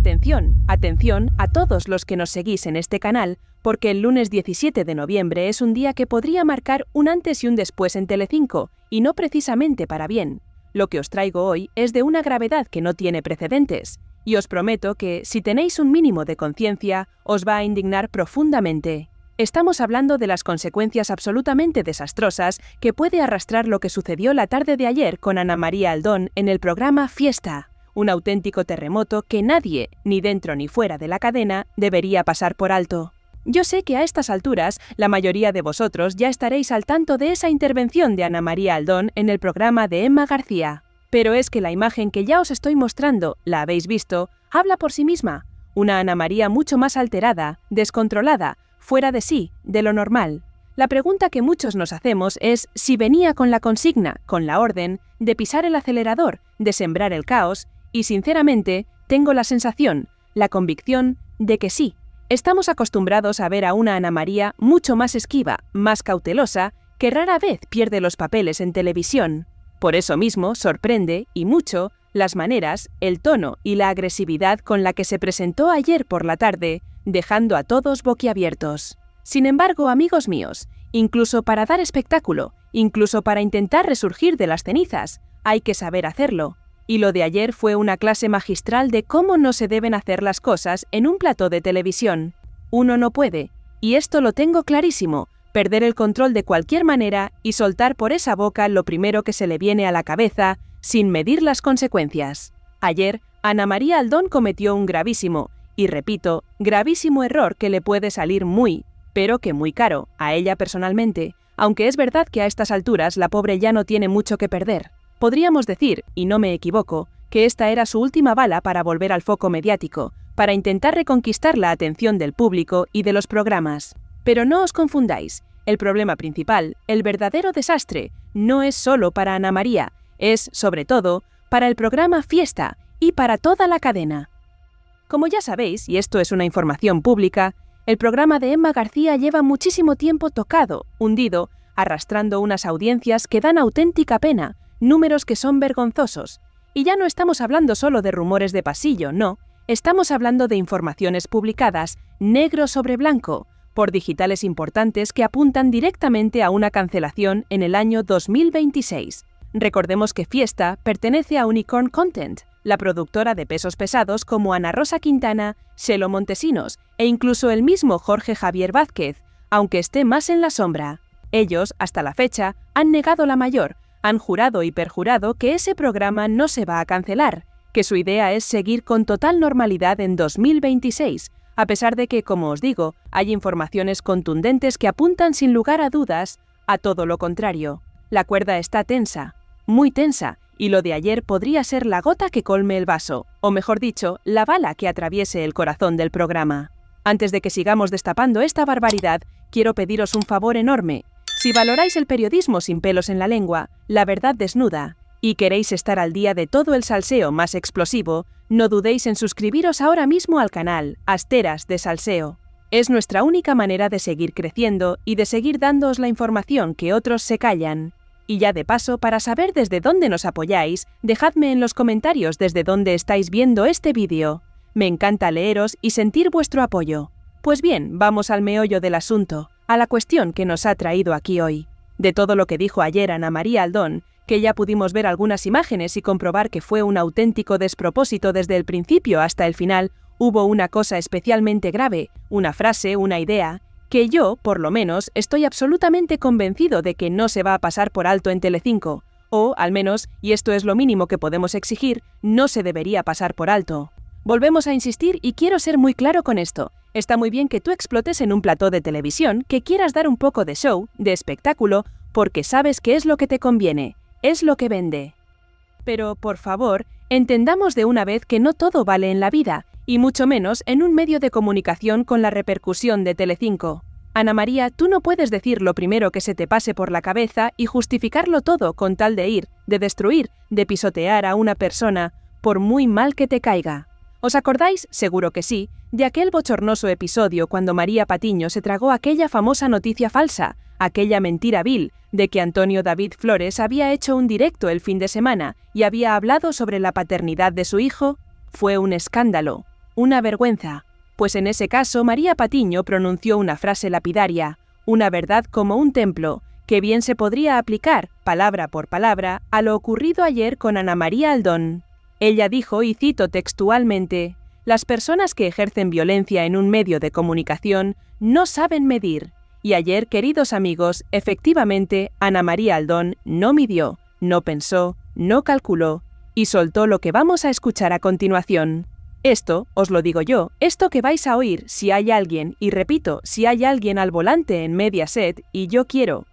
Atención, atención a todos los que nos seguís en este canal, porque el lunes 17 de noviembre es un día que podría marcar un antes y un después en Telecinco, y no precisamente para bien. Lo que os traigo hoy es de una gravedad que no tiene precedentes, y os prometo que, si tenéis un mínimo de conciencia, os va a indignar profundamente. Estamos hablando de las consecuencias absolutamente desastrosas que puede arrastrar lo que sucedió la tarde de ayer con Ana María Aldón en el programa Fiesta. Un auténtico terremoto que nadie, ni dentro ni fuera de la cadena, debería pasar por alto. Yo sé que a estas alturas la mayoría de vosotros ya estaréis al tanto de esa intervención de Ana María Aldón en el programa de Emma García. Pero es que la imagen que ya os estoy mostrando, la habéis visto, habla por sí misma. Una Ana María mucho más alterada, descontrolada, fuera de sí, de lo normal. La pregunta que muchos nos hacemos es si venía con la consigna, con la orden, de pisar el acelerador, de sembrar el caos, y sinceramente, tengo la sensación, la convicción, de que sí. Estamos acostumbrados a ver a una Ana María mucho más esquiva, más cautelosa, que rara vez pierde los papeles en televisión. Por eso mismo sorprende, y mucho, las maneras, el tono y la agresividad con la que se presentó ayer por la tarde, dejando a todos boquiabiertos. Sin embargo, amigos míos, incluso para dar espectáculo, incluso para intentar resurgir de las cenizas, hay que saber hacerlo. Y lo de ayer fue una clase magistral de cómo no se deben hacer las cosas en un plató de televisión. Uno no puede, y esto lo tengo clarísimo, perder el control de cualquier manera y soltar por esa boca lo primero que se le viene a la cabeza, sin medir las consecuencias. Ayer, Ana María Aldón cometió un gravísimo, y repito, gravísimo error que le puede salir muy, pero que muy caro, a ella personalmente, aunque es verdad que a estas alturas la pobre ya no tiene mucho que perder. Podríamos decir, y no me equivoco, que esta era su última bala para volver al foco mediático, para intentar reconquistar la atención del público y de los programas. Pero no os confundáis, el problema principal, el verdadero desastre, no es solo para Ana María, es, sobre todo, para el programa Fiesta y para toda la cadena. Como ya sabéis, y esto es una información pública, el programa de Emma García lleva muchísimo tiempo tocado, hundido, arrastrando unas audiencias que dan auténtica pena, números que son vergonzosos. Y ya no estamos hablando solo de rumores de pasillo, no. Estamos hablando de informaciones publicadas, negro sobre blanco, por digitales importantes que apuntan directamente a una cancelación en el año 2026. Recordemos que Fiesta pertenece a Unicorn Content, la productora de pesos pesados como Ana Rosa Quintana, Xelo Montesinos e incluso el mismo Jorge Javier Vázquez, aunque esté más en la sombra. Ellos, hasta la fecha, han negado la mayor, han jurado y perjurado que ese programa no se va a cancelar, que su idea es seguir con total normalidad en 2026, a pesar de que, como os digo, hay informaciones contundentes que apuntan sin lugar a dudas a todo lo contrario. La cuerda está tensa, muy tensa, y lo de ayer podría ser la gota que colme el vaso, o mejor dicho, la bala que atraviese el corazón del programa. Antes de que sigamos destapando esta barbaridad, quiero pediros un favor enorme. Si valoráis el periodismo sin pelos en la lengua, la verdad desnuda, y queréis estar al día de todo el salseo más explosivo, no dudéis en suscribiros ahora mismo al canal Asteras de Salseo. Es nuestra única manera de seguir creciendo y de seguir dándoos la información que otros se callan. Y ya de paso, para saber desde dónde nos apoyáis, dejadme en los comentarios desde dónde estáis viendo este vídeo. Me encanta leeros y sentir vuestro apoyo. Pues bien, vamos al meollo del asunto, a la cuestión que nos ha traído aquí hoy. De todo lo que dijo ayer Ana María Aldón, que ya pudimos ver algunas imágenes y comprobar que fue un auténtico despropósito desde el principio hasta el final, hubo una cosa especialmente grave, una frase, una idea, que yo, por lo menos, estoy absolutamente convencido de que no se va a pasar por alto en Telecinco, o, al menos, y esto es lo mínimo que podemos exigir, no se debería pasar por alto. Volvemos a insistir y quiero ser muy claro con esto. Está muy bien que tú explotes en un plató de televisión, que quieras dar un poco de show, de espectáculo, porque sabes que es lo que te conviene, es lo que vende. Pero, por favor, entendamos de una vez que no todo vale en la vida, y mucho menos en un medio de comunicación con la repercusión de Telecinco. Ana María, tú no puedes decir lo primero que se te pase por la cabeza y justificarlo todo con tal de ir, de destruir, de pisotear a una persona, por muy mal que te caiga. ¿Os acordáis? Seguro que sí, de aquel bochornoso episodio cuando María Patiño se tragó aquella famosa noticia falsa, aquella mentira vil, de que Antonio David Flores había hecho un directo el fin de semana y había hablado sobre la paternidad de su hijo? Fue un escándalo, una vergüenza. Pues en ese caso María Patiño pronunció una frase lapidaria, una verdad como un templo, que bien se podría aplicar, palabra por palabra, a lo ocurrido ayer con Ana María Aldón. Ella dijo, y cito textualmente, «Las personas que ejercen violencia en un medio de comunicación no saben medir». Y ayer, queridos amigos, efectivamente, Ana María Aldón no midió, no pensó, no calculó, y soltó lo que vamos a escuchar a continuación. Esto, os lo digo yo, esto que vais a oír, si hay alguien, y repito, si hay alguien al volante en Mediaset, y yo quiero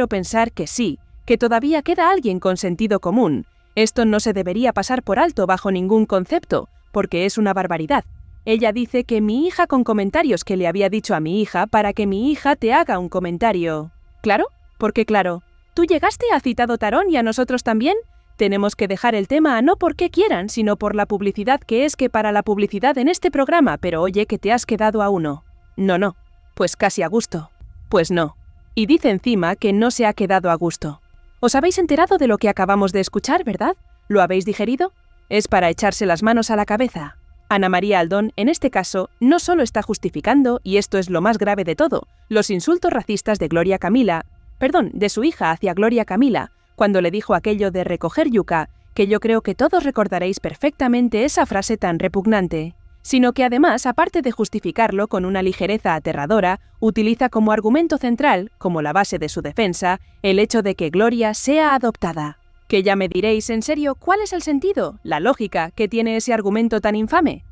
pensar que sí, que todavía queda alguien con sentido común. Esto no se debería pasar por alto bajo ningún concepto, porque es una barbaridad. Ella dice que mi hija con comentarios que le había dicho a mi hija para que mi hija te haga un comentario. ¿Claro? Porque claro, ¿tú llegaste a Citado Tarón y a nosotros también? Tenemos que dejar el tema a no porque quieran, sino por la publicidad que es que para la publicidad en este programa, pero oye que te has quedado a uno. No, pues casi a gusto. Pues no. Y dice encima que no se ha quedado a gusto. ¿Os habéis enterado de lo que acabamos de escuchar, verdad? ¿Lo habéis digerido? Es para echarse las manos a la cabeza. Ana María Aldón, en este caso, no solo está justificando, y esto es lo más grave de todo, los insultos racistas de de su hija hacia Gloria Camila, cuando le dijo aquello de recoger yuca, que yo creo que todos recordaréis perfectamente esa frase tan repugnante, sino que además, aparte de justificarlo con una ligereza aterradora, utiliza como argumento central, como la base de su defensa, el hecho de que Gloria sea adoptada. Que ya me diréis, en serio, ¿cuál es el sentido, la lógica, que tiene ese argumento tan infame?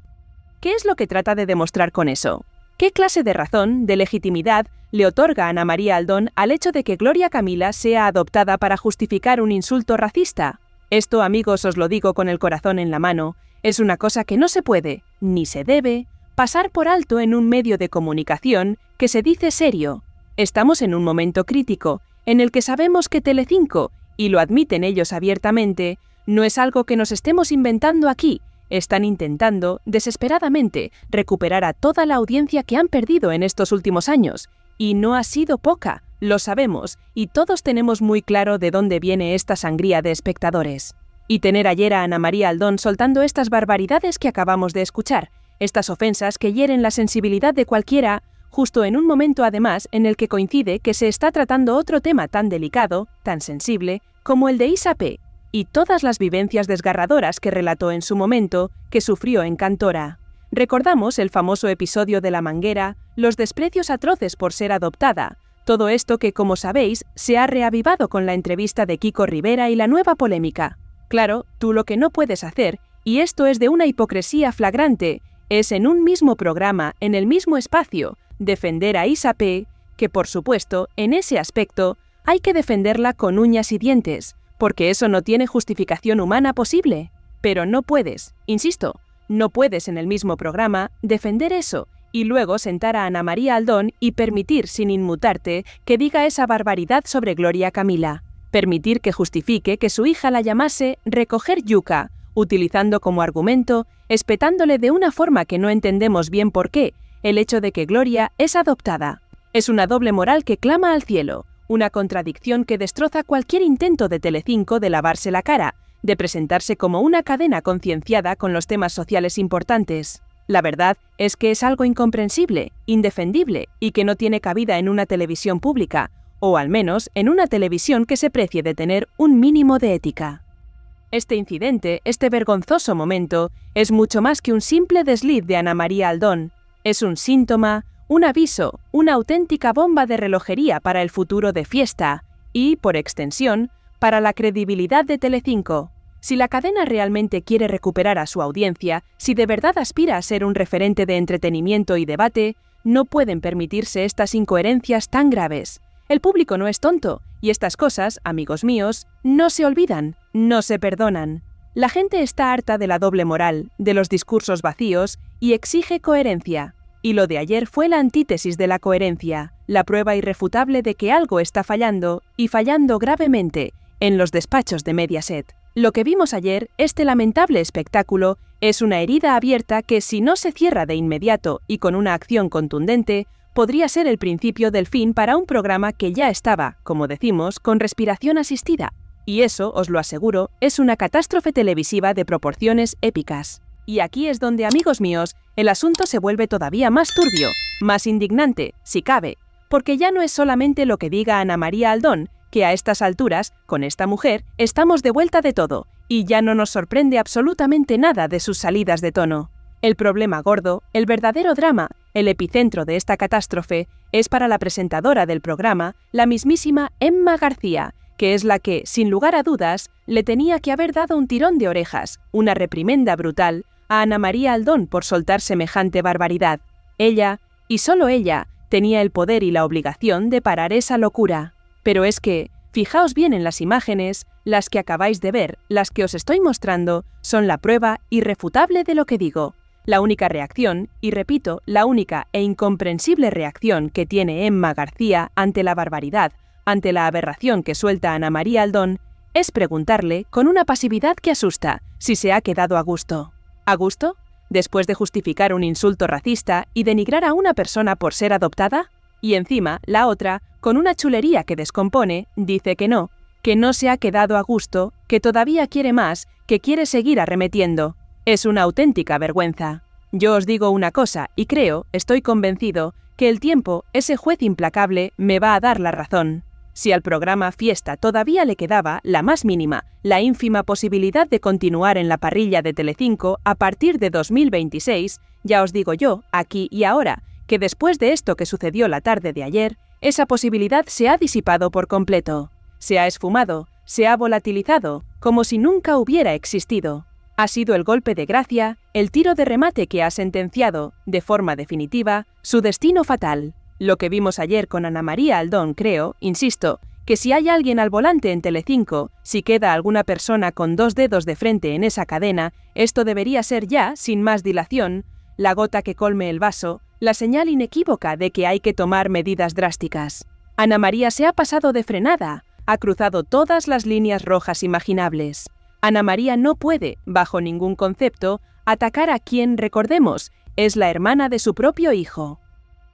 ¿Qué es lo que trata de demostrar con eso? ¿Qué clase de razón, de legitimidad, le otorga a Ana María Aldón al hecho de que Gloria Camila sea adoptada para justificar un insulto racista? Esto, amigos, os lo digo con el corazón en la mano, es una cosa que no se puede, ni se debe, pasar por alto en un medio de comunicación que se dice serio. Estamos en un momento crítico, en el que sabemos que Telecinco, y lo admiten ellos abiertamente, no es algo que nos estemos inventando aquí. Están intentando, desesperadamente, recuperar a toda la audiencia que han perdido en estos últimos años. Y no ha sido poca, lo sabemos, y todos tenemos muy claro de dónde viene esta sangría de espectadores. Y tener ayer a Ana María Aldón soltando estas barbaridades que acabamos de escuchar, estas ofensas que hieren la sensibilidad de cualquiera, justo en un momento además en el que coincide que se está tratando otro tema tan delicado, tan sensible, como el de Isa P., y todas las vivencias desgarradoras que relató en su momento, que sufrió en Cantora. Recordamos el famoso episodio de La Manguera, los desprecios atroces por ser adoptada, todo esto que, como sabéis, se ha reavivado con la entrevista de Kiko Rivera y la nueva polémica. Claro, tú lo que no puedes hacer, y esto es de una hipocresía flagrante, es en un mismo programa, en el mismo espacio, defender a Isa P., que por supuesto, en ese aspecto, hay que defenderla con uñas y dientes, porque eso no tiene justificación humana posible. Pero no puedes, insisto, no puedes en el mismo programa defender eso y luego sentar a Ana María Aldón y permitir sin inmutarte que diga esa barbaridad sobre Gloria Camila. Permitir que justifique que su hija la llamase recoger yuca, utilizando como argumento, espetándole de una forma que no entendemos bien por qué, el hecho de que Gloria es adoptada. Es una doble moral que clama al cielo, una contradicción que destroza cualquier intento de Telecinco de lavarse la cara, de presentarse como una cadena concienciada con los temas sociales importantes. La verdad es que es algo incomprensible, indefendible y que no tiene cabida en una televisión pública, o al menos en una televisión que se precie de tener un mínimo de ética. Este incidente, este vergonzoso momento, es mucho más que un simple desliz de Ana María Aldón. Es un síntoma, un aviso, una auténtica bomba de relojería para el futuro de Fiesta y, por extensión, para la credibilidad de Telecinco. Si la cadena realmente quiere recuperar a su audiencia, si de verdad aspira a ser un referente de entretenimiento y debate, no pueden permitirse estas incoherencias tan graves. El público no es tonto, y estas cosas, amigos míos, no se olvidan, no se perdonan. La gente está harta de la doble moral, de los discursos vacíos, y exige coherencia. Y lo de ayer fue la antítesis de la coherencia, la prueba irrefutable de que algo está fallando, y fallando gravemente, en los despachos de Mediaset. Lo que vimos ayer, este lamentable espectáculo, es una herida abierta que, si no se cierra de inmediato y con una acción contundente, podría ser el principio del fin para un programa que ya estaba, como decimos, con respiración asistida. Y eso, os lo aseguro, es una catástrofe televisiva de proporciones épicas. Y aquí es donde, amigos míos, el asunto se vuelve todavía más turbio, más indignante, si cabe, porque ya no es solamente lo que diga Ana María Aldón, que a estas alturas, con esta mujer, estamos de vuelta de todo, y ya no nos sorprende absolutamente nada de sus salidas de tono. El problema gordo, el verdadero drama, el epicentro de esta catástrofe, es para la presentadora del programa, la mismísima Emma García, que es la que, sin lugar a dudas, le tenía que haber dado un tirón de orejas, una reprimenda brutal, a Ana María Aldón por soltar semejante barbaridad. Ella, y solo ella, tenía el poder y la obligación de parar esa locura. Pero es que, fijaos bien en las imágenes, las que acabáis de ver, las que os estoy mostrando, son la prueba irrefutable de lo que digo. La única reacción, y repito, la única e incomprensible reacción que tiene Emma García ante la barbaridad, ante la aberración que suelta Ana María Aldón, es preguntarle, con una pasividad que asusta, si se ha quedado a gusto. ¿A gusto? ¿Después de justificar un insulto racista y denigrar a una persona por ser adoptada? Y encima, la otra, con una chulería que descompone, dice que no se ha quedado a gusto, que todavía quiere más, que quiere seguir arremetiendo. Es una auténtica vergüenza. Yo os digo una cosa, y creo, estoy convencido, que el tiempo, ese juez implacable, me va a dar la razón. Si al programa Fiesta todavía le quedaba la más mínima, la ínfima posibilidad de continuar en la parrilla de Telecinco a partir de 2026, ya os digo yo, aquí y ahora, que después de esto que sucedió la tarde de ayer, esa posibilidad se ha disipado por completo. Se ha esfumado, se ha volatilizado, como si nunca hubiera existido. Ha sido el golpe de gracia, el tiro de remate que ha sentenciado, de forma definitiva, su destino fatal. Lo que vimos ayer con Ana María Aldón, creo, insisto, que si hay alguien al volante en Telecinco, si queda alguna persona con 2 dedos de frente en esa cadena, esto debería ser ya, sin más dilación, la gota que colme el vaso, la señal inequívoca de que hay que tomar medidas drásticas. Ana María se ha pasado de frenada, ha cruzado todas las líneas rojas imaginables. Ana María no puede, bajo ningún concepto, atacar a quien, recordemos, es la hermana de su propio hijo.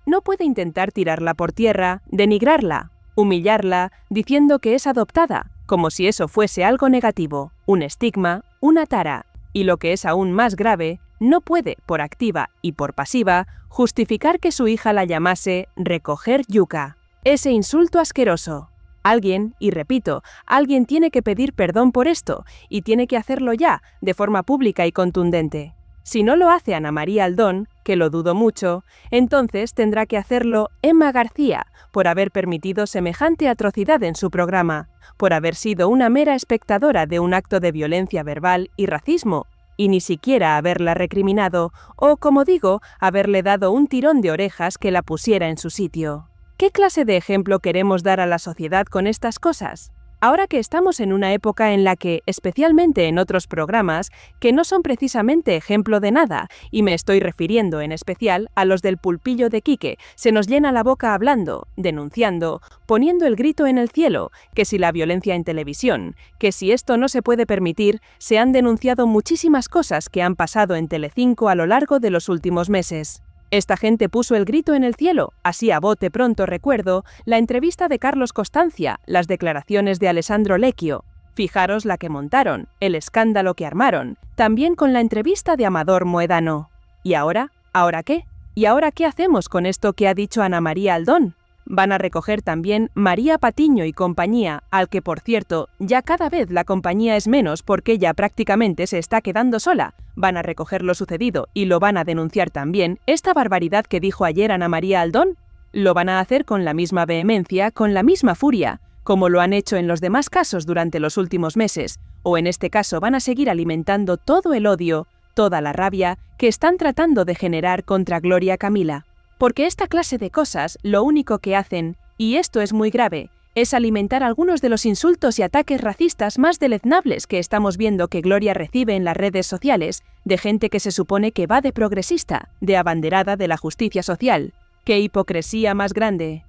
No puede intentar tirarla por tierra, denigrarla, humillarla, diciendo que es adoptada, como si eso fuese algo negativo, un estigma, una tara, y lo que es aún más grave, no puede, por activa y por pasiva, justificar que su hija la llamase recoger yuca. Ese insulto asqueroso. Alguien, y repito, alguien tiene que pedir perdón por esto, y tiene que hacerlo ya, de forma pública y contundente. Si no lo hace Ana María Aldón, que lo dudo mucho, entonces tendrá que hacerlo Emma García, por haber permitido semejante atrocidad en su programa, por haber sido una mera espectadora de un acto de violencia verbal y racismo, y ni siquiera haberla recriminado, o, como digo, haberle dado un tirón de orejas que la pusiera en su sitio. ¿Qué clase de ejemplo queremos dar a la sociedad con estas cosas? Ahora que estamos en una época en la que, especialmente en otros programas, que no son precisamente ejemplo de nada, y me estoy refiriendo en especial a los del Pulpillo de Quique, se nos llena la boca hablando, denunciando, poniendo el grito en el cielo, que si la violencia en televisión, que si esto no se puede permitir, se han denunciado muchísimas cosas que han pasado en Telecinco a lo largo de los últimos meses. Esta gente puso el grito en el cielo, así a bote pronto recuerdo, la entrevista de Carlos Constancia, las declaraciones de Alessandro Lecchio. Fijaros la que montaron, el escándalo que armaron, también con la entrevista de Amador Moedano. ¿Y ahora? ¿Ahora qué? ¿Y ahora qué hacemos con esto que ha dicho Ana María Aldón? Van a recoger también María Patiño y compañía, al que, por cierto, ya cada vez la compañía es menos porque ella prácticamente se está quedando sola. Van a recoger lo sucedido y lo van a denunciar también, esta barbaridad que dijo ayer Ana María Aldón. Lo van a hacer con la misma vehemencia, con la misma furia, como lo han hecho en los demás casos durante los últimos meses, o en este caso van a seguir alimentando todo el odio, toda la rabia que están tratando de generar contra Gloria Camila. Porque esta clase de cosas lo único que hacen, y esto es muy grave, es alimentar algunos de los insultos y ataques racistas más deleznables que estamos viendo que Gloria recibe en las redes sociales, de gente que se supone que va de progresista, de abanderada de la justicia social. ¡Qué hipocresía más grande!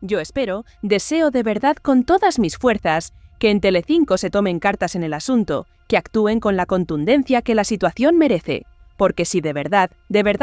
Yo espero, deseo de verdad con todas mis fuerzas, que en Telecinco se tomen cartas en el asunto, que actúen con la contundencia que la situación merece, porque si de verdad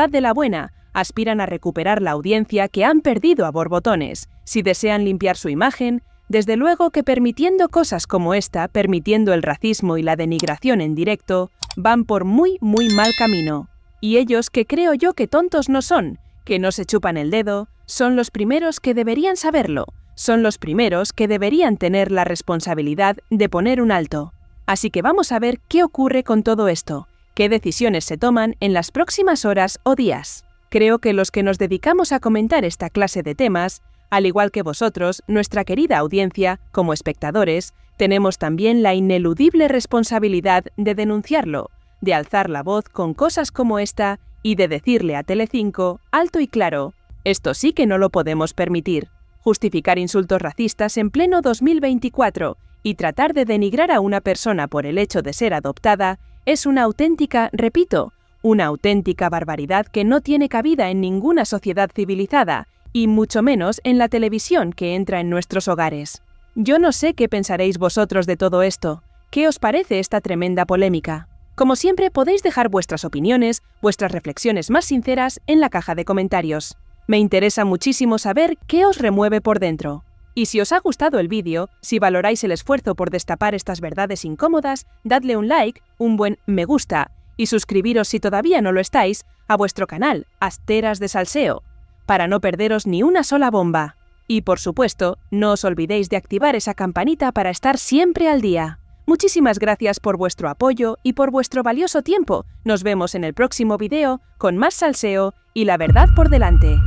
de la buena, aspiran a recuperar la audiencia que han perdido a borbotones, si desean limpiar su imagen, Desde luego que permitiendo cosas como esta, permitiendo el racismo y la denigración en directo, van por muy mal camino. Y ellos, que creo yo que tontos no son, que no se chupan el dedo, son los primeros que deberían saberlo, son los primeros que deberían tener la responsabilidad de poner un alto. Así que vamos a ver qué ocurre con todo esto, qué decisiones se toman en las próximas horas o días. Creo que los que nos dedicamos a comentar esta clase de temas, al igual que vosotros, nuestra querida audiencia, como espectadores, tenemos también la ineludible responsabilidad de denunciarlo, de alzar la voz con cosas como esta y de decirle a Telecinco, alto y claro, esto sí que no lo podemos permitir. Justificar insultos racistas en pleno 2024 y tratar de denigrar a una persona por el hecho de ser adoptada es una auténtica, repito, una auténtica barbaridad que no tiene cabida en ninguna sociedad civilizada, y mucho menos en la televisión que entra en nuestros hogares. Yo no sé qué pensaréis vosotros de todo esto. ¿Qué os parece esta tremenda polémica? Como siempre, podéis dejar vuestras opiniones, vuestras reflexiones más sinceras en la caja de comentarios. Me interesa muchísimo saber qué os remueve por dentro. Y si os ha gustado el vídeo, si valoráis el esfuerzo por destapar estas verdades incómodas, dadle un like, un buen me gusta, y suscribiros si todavía no lo estáis, a vuestro canal, Asteras de Salseo, para no perderos ni una sola bomba. Y por supuesto, no os olvidéis de activar esa campanita para estar siempre al día. Muchísimas gracias por vuestro apoyo y por vuestro valioso tiempo. Nos vemos en el próximo video con más salseo y la verdad por delante.